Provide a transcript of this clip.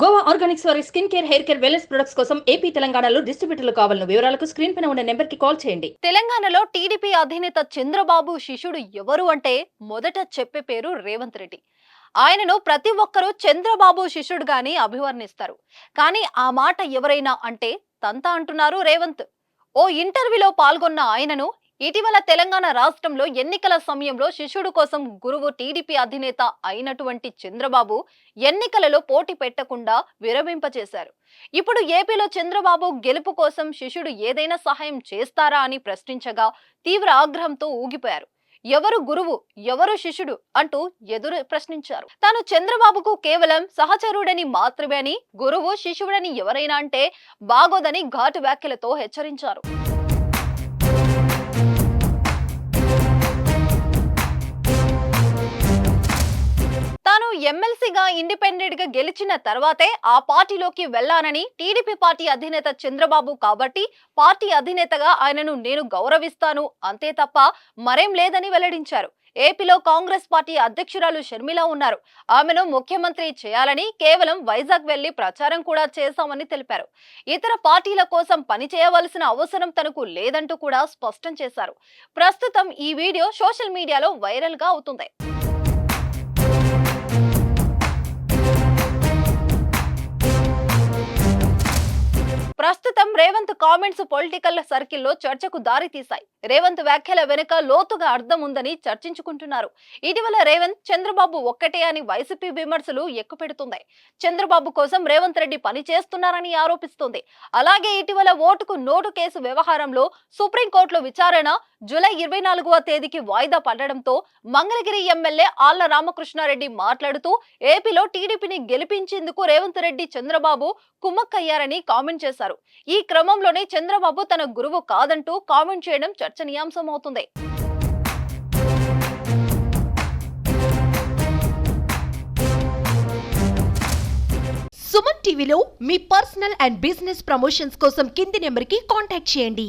Goa Organics వారి skin care, hair care, wellness products కోసం AP, తెలంగాణలో డిస్ట్రిబ్యూటర్లు కావాలన్న వివరాలకు స్క్రీన్ పైన ఉన్న నెంబర్ కి కాల్ చేయండి. తెలంగాణలో టీడీపీ అధినేత చంద్రబాబు శిష్యుడు ఎవరు అంటే మొదట చెప్పే పేరు రేవంత్ రెడ్డి. ఆయనను ప్రతి ఒక్కరూ చంద్రబాబు శిష్యుడుగాని అభివర్ణిస్తారు. కానీ ఆ మాట ఎవరైనా అంటే తంతా అంటున్నారు రేవంత్. ఓ ఇంటర్వ్యూలో పాల్గొన్న ఆయనను ఇటీవల తెలంగాణ రాష్ట్రంలో ఎన్నికల సమయంలో శిష్యుడు కోసం గురువు టీడీపీ అధినేత అయినటువంటి చంద్రబాబు ఎన్నికలలో పోటీ పెట్టకుండా విరమింపచేశారు. ఇప్పుడు ఏపీలో చంద్రబాబు గెలుపు కోసం శిష్యుడు ఏదైనా సహాయం చేస్తారా అని ప్రశ్నించగా తీవ్ర ఆగ్రహంతో ఊగిపోయారు. ఎవరు గురువు, ఎవరు శిష్యుడు అంటూ ఎదురు ప్రశ్నించారు. తాను చంద్రబాబుకు కేవలం సహచరుడని మాత్రమే అని, గురువు శిష్యుడని ఎవరైనా అంటే బాగోదని ఘాటు వ్యాఖ్యలతో హెచ్చరించారు. తాను ఎమ్మెల్సీగా ఇండిపెండెంట్ గా గెలిచిన తర్వాతే ఆ పార్టీలోకి వెళ్లానని, టీడీపీ పార్టీ అధినేత చంద్రబాబు కాబట్టి పార్టీ అధినేతగా ఆయనను నేను గౌరవిస్తాను అంతే తప్ప మరేం లేదని వెల్లడించారు. ఏపీలో కాంగ్రెస్ పార్టీ అధ్యక్షురాలు షర్మిల ఉన్నారు. ఆమెను ముఖ్యమంత్రి చేయాలని కేవలం వైజాగ్ వెళ్లి ప్రచారం కూడా చేశామని తెలిపారు. ఇతర పార్టీల కోసం పనిచేయవలసిన అవసరం తనకు లేదంటూ కూడా స్పష్టం చేశారు. ప్రస్తుతం ఈ వీడియో సోషల్ మీడియాలో వైరల్ గా అవుతుంది. ప్రస్తుతం రేవంత్ కామెంట్స్ పొలిటికల్ సర్కిల్లో చర్చకు దారి తీశాయి. రేవంత్ వ్యాఖ్యల వెనుక లోతుగా అర్థం ఉందని చర్చించుకుంటున్నారు. ఇటీవల రేవంత్ చంద్రబాబు ఒక్కటే అని వైసీపీ విమర్శలు ఎక్కుపెడుతుంది. చంద్రబాబు కోసం రేవంత్ రెడ్డి పని చేస్తున్నారని ఆరోపిస్తుంది. అలాగే ఇటీవల ఓటుకు నోటు కేసు వ్యవహారంలో సుప్రీంకోర్టులో విచారణ జూలై 24వ తేదీకి వాయిదా పడడంతో మంగళగిరి ఎమ్మెల్యే ఆళ్ల రామకృష్ణారెడ్డి మాట్లాడుతూ ఏపీలో టీడీపీని గెలిపించేందుకు రేవంత్ రెడ్డి చంద్రబాబు కుమ్మక్కయ్యారని కామెంట్ చేశారు. ఈ క్రమంలోనే చంద్రబాబు తన గురువు కాదంటూ కామెంట్ చేయడం చర్చనీయాంశమవుతుంది. సుమన్ టీవీలో మీ పర్సనల్ అండ్ బిజినెస్ ప్రమోషన్స్ కోసం కింది నెంబర్కి కాంటాక్ట్ చేయండి.